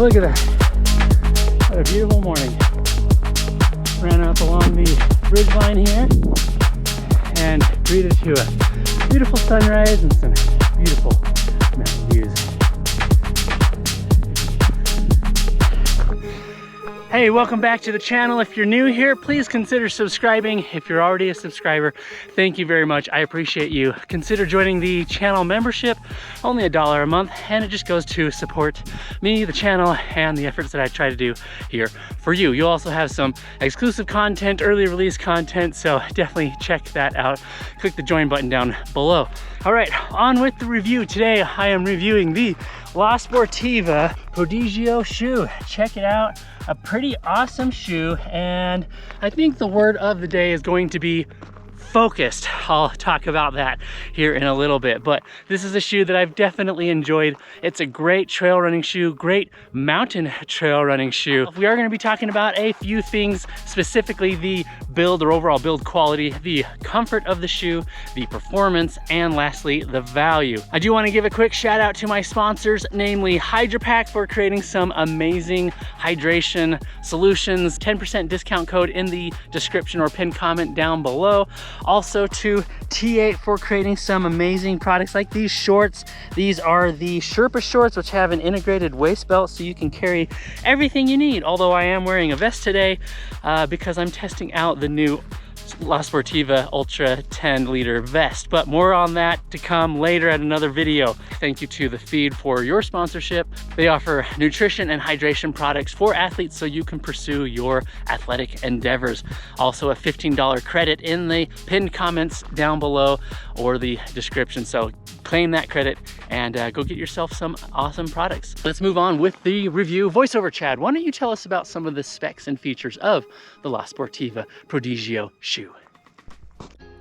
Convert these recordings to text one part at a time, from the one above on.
Look at that. What a beautiful morning. Ran up along the ridge line here and treated to a beautiful sunrise and some beautiful mountain views. Hey, welcome back to the channel. If you're new here, please consider subscribing. If you're already a subscriber, thank you very much. I appreciate you. Consider joining the channel membership, only $1 a month, and it just goes to support me, the channel, and the efforts that I try to do here for you. You'll also have some exclusive content, early release content, so definitely check that out. Click the join button down below. All right, on with the review. Today, I am reviewing the Sportiva Prodigio shoe. Check it out. A pretty awesome shoe, and I think the word of the day is going to be focused. I'll talk about that here in a little bit, but this is a shoe that I've definitely enjoyed. It's a great trail running shoe, great mountain trail running shoe. We are going to be talking about a few things, specifically the build or overall build quality, the comfort of the shoe, the performance, and lastly, the value. I do want to give a quick shout out to my sponsors, namely HydraPack, for creating some amazing hydration solutions. 10% discount code in the description or pinned comment down below. Also to T8 for creating some amazing products like these shorts. These are the Sherpa shorts, which have an integrated waist belt so you can carry everything you need. Although I am wearing a vest today because I'm testing out the new Sportiva Ultra 10 liter vest, but more on that to come later at another video. Thank you to The Feed for your sponsorship. They offer nutrition and hydration products for athletes so you can pursue your athletic endeavors. Also a $15 credit in the pinned comments down below or the description, so claim that credit and go get yourself some awesome products. Let's move on with the review. Voiceover Chad, why don't you tell us about some of the specs and features of the Sportiva Prodigio shoe?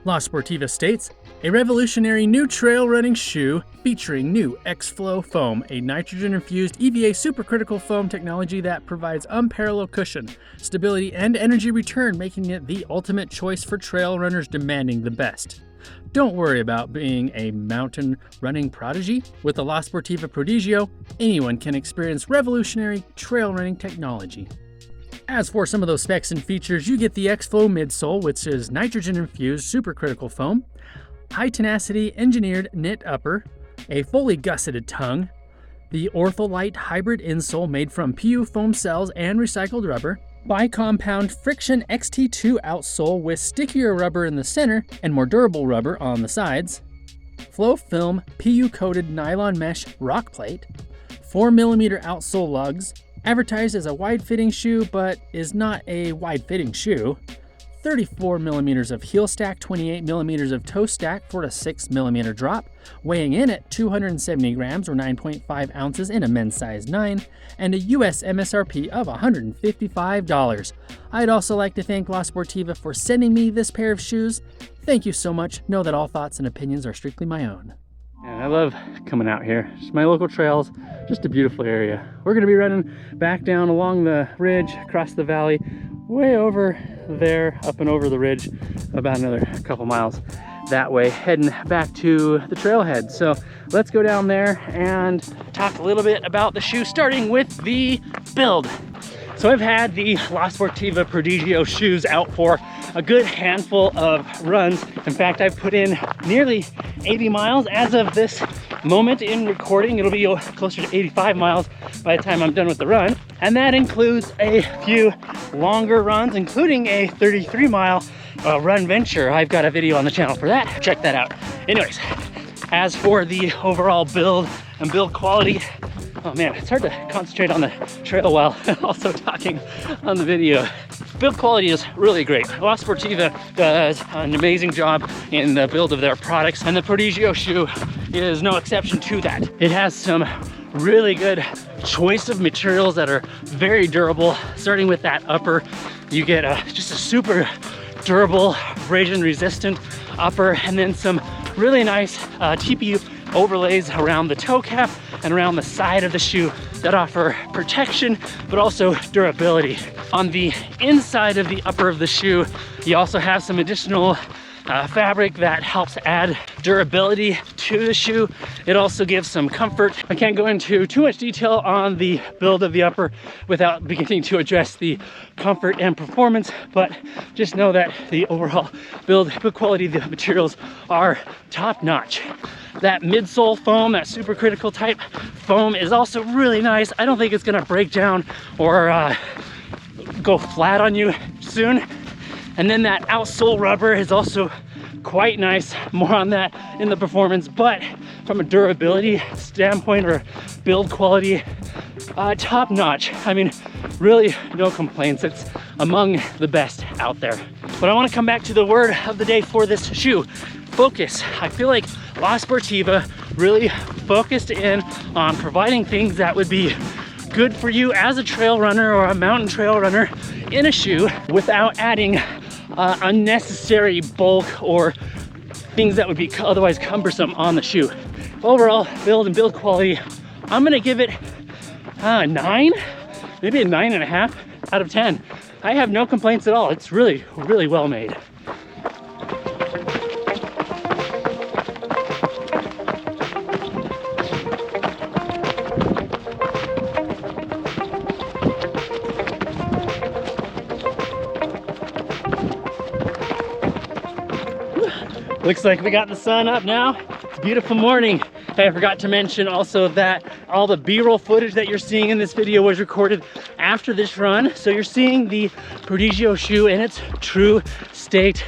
Sportiva states, a revolutionary new trail running shoe featuring new X-Flow foam, a nitrogen-infused EVA supercritical foam technology that provides unparalleled cushion, stability, and energy return, making it the ultimate choice for trail runners demanding the best. Don't worry about being a mountain running prodigy. With the Sportiva Prodigio, anyone can experience revolutionary trail running technology. As for some of those specs and features, you get the X-Flow midsole, which is nitrogen-infused supercritical foam, high tenacity engineered knit upper, a fully gusseted tongue, the Ortholite hybrid insole made from PU foam cells and recycled rubber, bi-compound friction XT2 outsole with stickier rubber in the center and more durable rubber on the sides, flow film PU coated nylon mesh rock plate, 4mm outsole lugs, advertised as a wide-fitting shoe but is not a wide-fitting shoe, 34mm of heel stack, 28mm of toe stack for a 6mm drop, weighing in at 270 grams or 9.5 ounces in a men's size 9, and a US MSRP of $155. I'd also like to thank Sportiva for sending me this pair of shoes. Thank you so much. Know that all thoughts and opinions are strictly my own. And I love coming out here. Just my local trails, just a beautiful area. We're gonna be running back down along the ridge, across the valley, way over there, up and over the ridge, about another couple miles that way, heading back to the trailhead. So let's go down there and talk a little bit about the shoe, starting with the build. So I've had the Sportiva Prodigio shoes out for a good handful of runs. In fact, I've put in nearly 80 miles as of this moment in recording. It'll be closer to 85 miles by the time I'm done with the run. And that includes a few longer runs, including a 33-mile run venture. I've got a video on the channel for that. Check that out. Anyways, as for the overall build and build quality, oh man, it's hard to concentrate on the trail while also talking on the video. Build quality is really great. Sportiva does an amazing job in the build of their products, and the Prodigio shoe is no exception to that. It has some really good choice of materials that are very durable. Starting with that upper, you get just a super durable, abrasion resistant upper, and then some really nice TPU overlays around the toe cap and around the side of the shoe that offer protection but also durability. On the inside of the upper of the shoe, you also have some additional fabric that helps add durability to the shoe. It also gives some comfort. I can't go into too much detail on the build of the upper without beginning to address the comfort and performance, but just know that the overall build quality of the materials are top notch. That midsole foam, that supercritical type foam, is also really nice. I don't think it's gonna break down or go flat on you soon. And then that outsole rubber is also quite nice. More on that in the performance, but from a durability standpoint or build quality, top notch. I mean, really no complaints. It's among the best out there. But I want to come back to the word of the day for this shoe: focus. I feel like La Sportiva really focused in on providing things that would be good for you as a trail runner or a mountain trail runner in a shoe without adding unnecessary bulk or things that would be otherwise cumbersome on the shoe. Overall build and build quality, I'm gonna give it a 9, maybe a 9.5 out of 10. I have no complaints at all. It's really, really well made. Looks like we got the sun up now. It's a beautiful morning. Hey, I forgot to mention also that all the B-roll footage that you're seeing in this video was recorded after this run. So you're seeing the Prodigio shoe in its true state,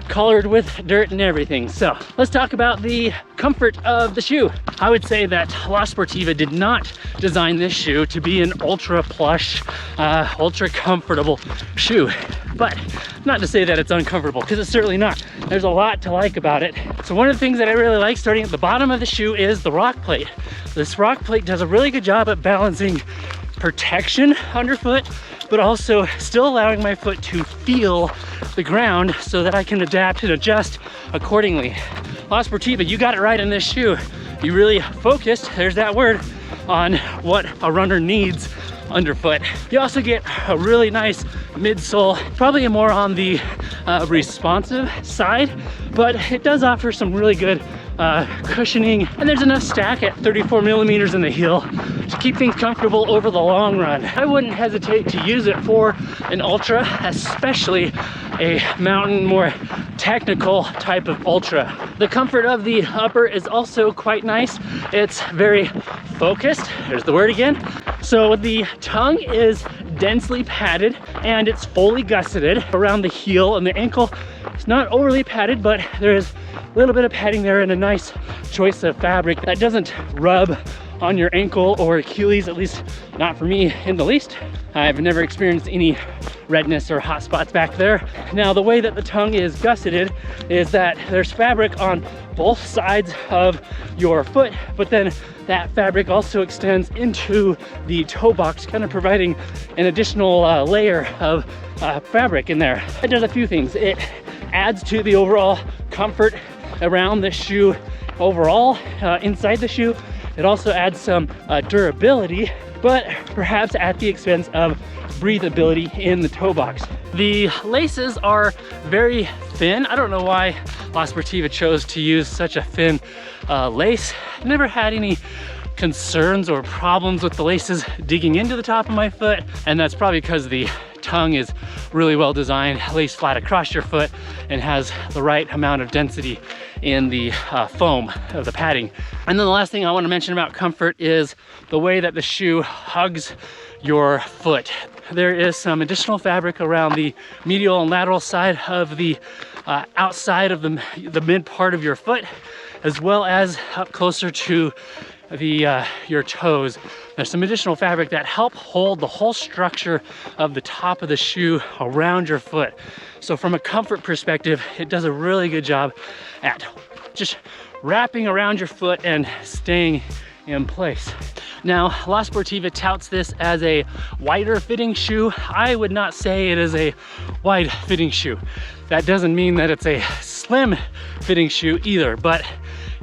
colored with dirt and everything. So let's talk about the comfort of the shoe. I would say that La Sportiva did not design this shoe to be an ultra plush, ultra comfortable shoe. But not to say that it's uncomfortable, because it's certainly not. There's a lot to like about it. So one of the things that I really like, starting at the bottom of the shoe, is the rock plate. This rock plate does a really good job at balancing protection underfoot, but also still allowing my foot to feel the ground so that I can adapt and adjust accordingly. La Sportiva, you got it right in this shoe. You really focused, there's that word, on what a runner needs underfoot. You also get a really nice midsole, probably more on the responsive side, but it does offer some really good cushioning, and there's enough stack at 34 millimeters in the heel to keep things comfortable over the long run. I wouldn't hesitate to use it for an ultra, especially a mountain, more technical type of ultra. The comfort of the upper is also quite nice. It's very focused, there's the word again. So the tongue is densely padded and it's fully gusseted around the heel, and the ankle is not overly padded, but there is a little bit of padding there and a nice choice of fabric that doesn't rub on your ankle or Achilles, at least not for me in the least. I've never experienced any redness or hot spots back there. Now, the way that the tongue is gusseted is that there's fabric on both sides of your foot, but then that fabric also extends into the toe box, kind of providing an additional layer of fabric in there. It does a few things. It adds to the overall comfort around the shoe overall, inside the shoe. It also adds some durability, but perhaps at the expense of breathability in the toe box. The laces are very thin. I don't know why La Sportiva chose to use such a thin lace. Never had any concerns or problems with the laces digging into the top of my foot, and that's probably because the tongue is really well designed, lays flat across your foot, and has the right amount of density in the foam of the padding. And then the last thing I want to mention about comfort is the way that the shoe hugs your foot. There is some additional fabric around the medial and lateral side of the outside of the mid part of your foot, as well as up closer to the your toes. There's some additional fabric that help hold the whole structure of the top of the shoe around your foot. So from a comfort perspective, it does a really good job at just wrapping around your foot and staying in place. Now, La Sportiva touts this as a wider fitting shoe. I would not say it is a wide fitting shoe. That doesn't mean that it's a slim fitting shoe either, but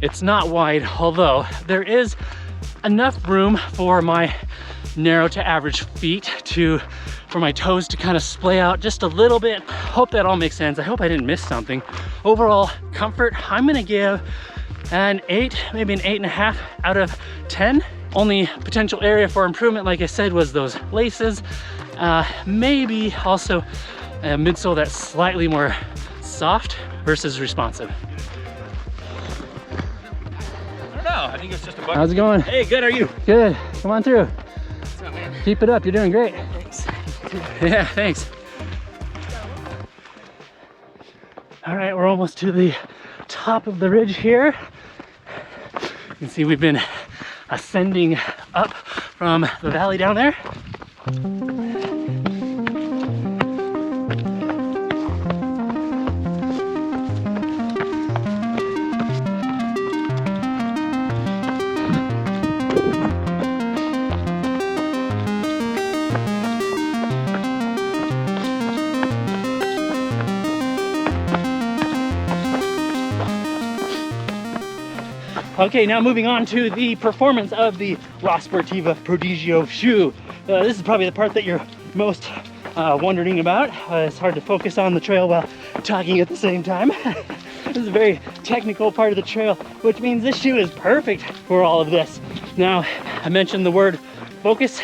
it's not wide, although there is enough room for my narrow to average feet for my toes to kind of splay out just a little bit. Hope that all makes sense. I hope I didn't miss something. Overall comfort, I'm gonna give an 8, maybe an 8.5 out of 10. Only potential area for improvement, like I said, was those laces. Maybe also a midsole that's slightly more soft versus responsive. I don't know, I think it's just a bug. How's it going? Hey, good, how are you? Good, come on through. What's up, man? Keep it up, you're doing great. Thanks. Yeah, thanks. All right, we're almost to the top of the ridge here. You can see we've been ascending up from the valley down there. Okay, now moving on to the performance of the La Sportiva Prodigio shoe. This is probably the part that you're most wondering about. It's hard to focus on the trail while talking at the same time. This is a very technical part of the trail, which means this shoe is perfect for all of this. Now, I mentioned the word focus.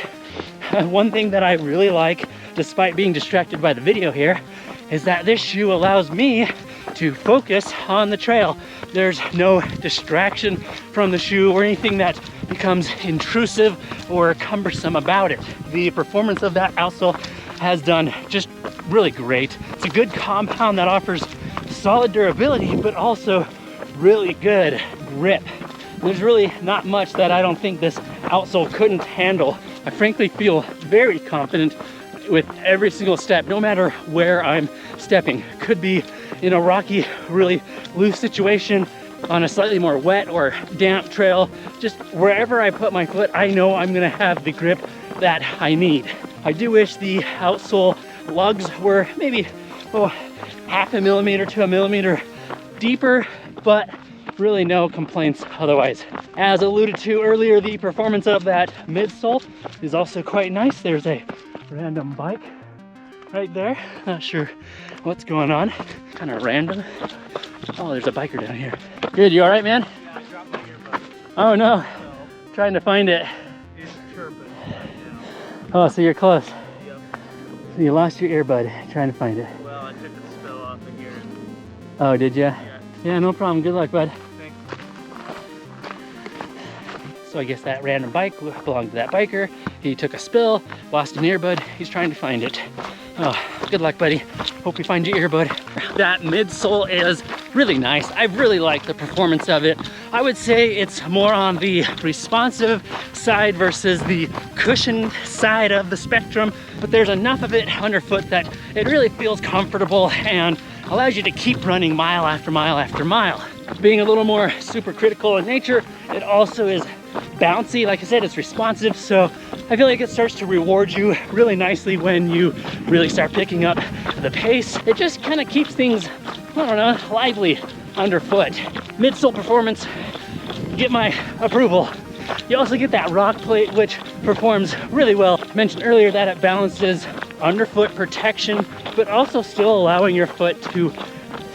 One thing that I really like, despite being distracted by the video here, is that this shoe allows me to focus on the trail. There's no distraction from the shoe or anything that becomes intrusive or cumbersome about it. The performance of that outsole has done just really great. It's a good compound that offers solid durability, but also really good grip. There's really not much that I don't think this outsole couldn't handle. I frankly feel very confident with every single step, no matter where I'm stepping. Could be in a rocky, really loose situation, on a slightly more wet or damp trail. Just wherever I put my foot, I know I'm gonna have the grip that I need. I do wish the outsole lugs were maybe half a millimeter to a millimeter deeper, but really no complaints otherwise. As alluded to earlier, the performance of that midsole is also quite nice. There's a random bike right there. Not sure what's going on. Kind of random. Oh, there's a biker down here. Good, you all right, man? Yeah, I dropped my earbud. Oh no, trying to find it. It's chirping right now. Oh, so you're close. Yep. So you lost your earbud trying to find it. Well, I took the spill off of here. Oh, did ya? Yeah. Yeah, no problem. Good luck, bud. Thanks. So I guess that random bike belonged to that biker. He took a spill, lost an earbud. He's trying to find it. Oh, good luck, buddy. Hope you find your earbud. That midsole is really nice. I really like the performance of it. I would say it's more on the responsive side versus the cushioned side of the spectrum, but there's enough of it underfoot that it really feels comfortable and allows you to keep running mile after mile after mile. Being a little more super critical in nature, it also is bouncy. Like I said, it's responsive, so I feel like it starts to reward you really nicely when you really start picking up the pace. It just kind of keeps things, I don't know, lively underfoot. Midsole performance, get my approval. You also get that rock plate, which performs really well. I mentioned earlier that it balances underfoot protection, but also still allowing your foot to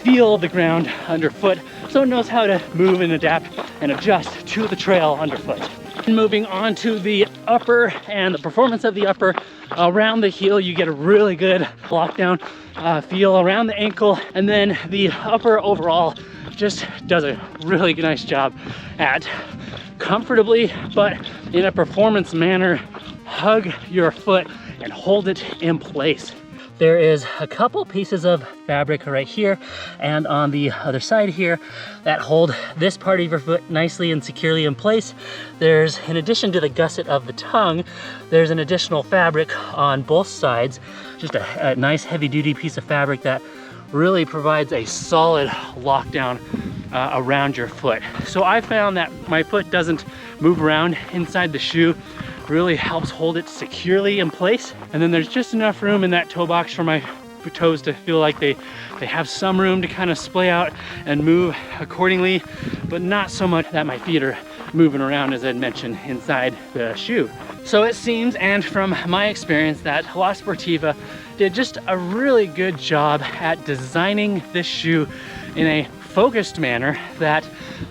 feel the ground underfoot, so it knows how to move and adapt and adjust to the trail underfoot. Moving on to the upper and the performance of the upper, around the heel you get a really good lockdown feel around the ankle, and then the upper overall just does a really nice job at comfortably, but in a performance manner, hug your foot and hold it in place. There is a couple pieces of fabric right here and on the other side here that hold this part of your foot nicely and securely in place. There's, in addition to the gusset of the tongue, there's an additional fabric on both sides, just a nice heavy duty piece of fabric that really provides a solid lockdown around your foot. So I found that my foot doesn't move around inside the shoe, really helps hold it securely in place. And then there's just enough room in that toe box for my toes to feel like they have some room to kind of splay out and move accordingly, but not so much that my feet are moving around, as I'd mentioned, inside the shoe. So it seems, and from my experience, that La Sportiva did just a really good job at designing this shoe in a focused manner that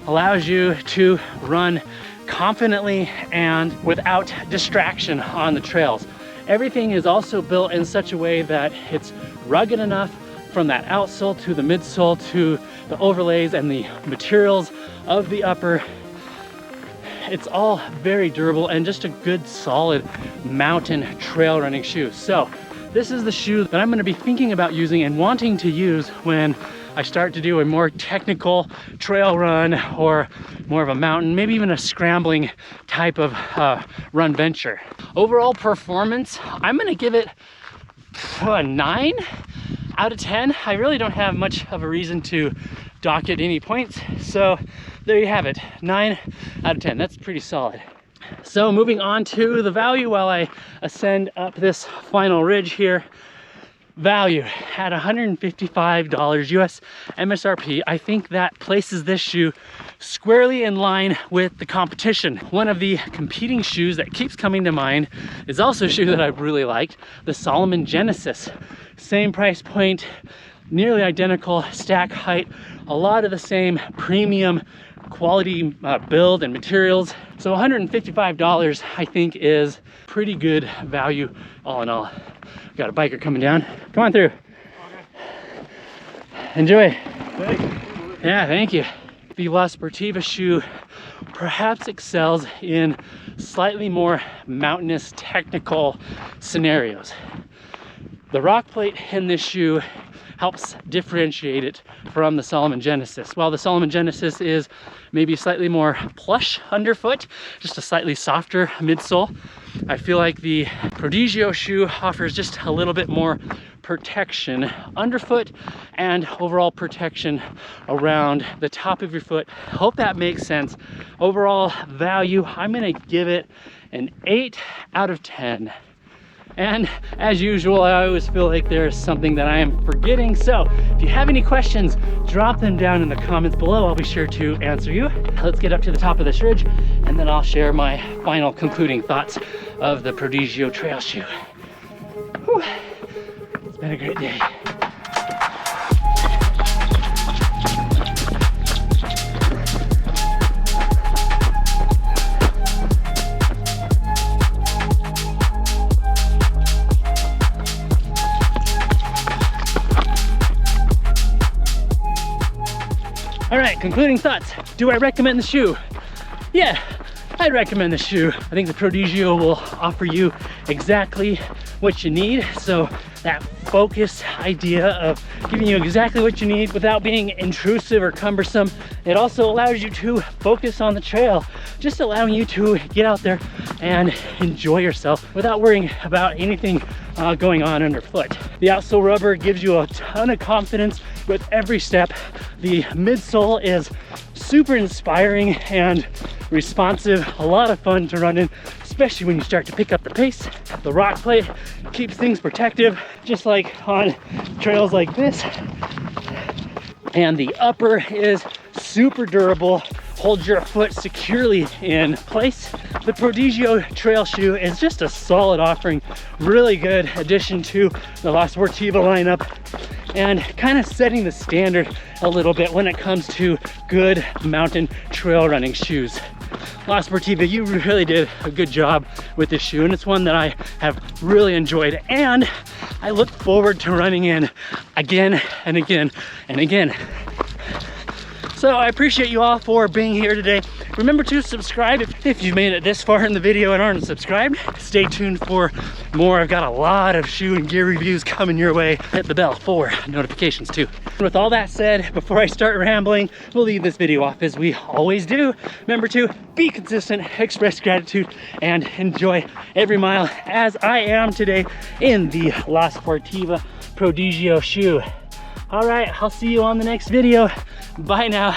allows you to run confidently and without distraction on the trails. Everything is also built in such a way that it's rugged enough, from that outsole to the midsole to the overlays and the materials of the upper. It's all very durable and just a good solid mountain trail running shoe. So this is the shoe that I'm going to be thinking about using and wanting to use when I start to do a more technical trail run or more of a mountain, maybe even a scrambling type of run venture. Overall performance, I'm going to give it a 9 out of 10. I really don't have much of a reason to dock it any points, so there you have it, 9 out of 10. That's pretty solid. So moving on to the value while I ascend up this final ridge here. Value at $155 US MSRP. I think that places this shoe squarely in line with the competition. One of the competing shoes that keeps coming to mind is also a shoe that I've really liked, the Salomon Genesis. Same price point, nearly identical stack height, a lot of the same premium quality build and materials. So $155 I think is pretty good value all in all. Got a biker coming down. Come on through. Okay. Enjoy. Thank you. Yeah, thank you. The La Sportiva shoe perhaps excels in slightly more mountainous technical scenarios. The rock plate in this shoe helps differentiate it from the Salomon Genesis. While the Salomon Genesis is maybe slightly more plush underfoot, just a slightly softer midsole, I feel like the Prodigio shoe offers just a little bit more protection underfoot and overall protection around the top of your foot. Hope that makes sense. Overall value, I'm gonna give it an 8 out of 10. And as usual, I always feel like there's something that I am forgetting. So if you have any questions, drop them down in the comments below. I'll be sure to answer you. Let's get up to the top of this ridge and then I'll share my final concluding thoughts of the Prodigio trail shoe. Whew. It's been a great day. All right, concluding thoughts. Do I recommend the shoe? Yeah, I'd recommend the shoe. I think the Prodigio will offer you exactly what you need. So that focused idea of giving you exactly what you need without being intrusive or cumbersome. It also allows you to focus on the trail, just allowing you to get out there and enjoy yourself without worrying about anything going on underfoot. The outsole rubber gives you a ton of confidence with every step. The midsole is super inspiring and responsive, a lot of fun to run in, especially when you start to pick up the pace. The rock plate keeps things protective, just like on trails like this. And the upper is super durable, holds your foot securely in place. The Prodigio trail shoe is just a solid offering, really good addition to the La Sportiva lineup, and kind of setting the standard a little bit when it comes to good mountain trail running shoes. La Sportiva, you really did a good job with this shoe, and it's one that I have really enjoyed, and I look forward to running in again and again and again. So I appreciate you all for being here today. Remember to subscribe if you've made it this far in the video and aren't subscribed. Stay tuned for more. I've got a lot of shoe and gear reviews coming your way. Hit the bell for notifications too. With all that said, before I start rambling, we'll leave this video off as we always do. Remember to be consistent, express gratitude, and enjoy every mile as I am today in the La Sportiva Prodigio shoe. All right, I'll see you on the next video. Bye now.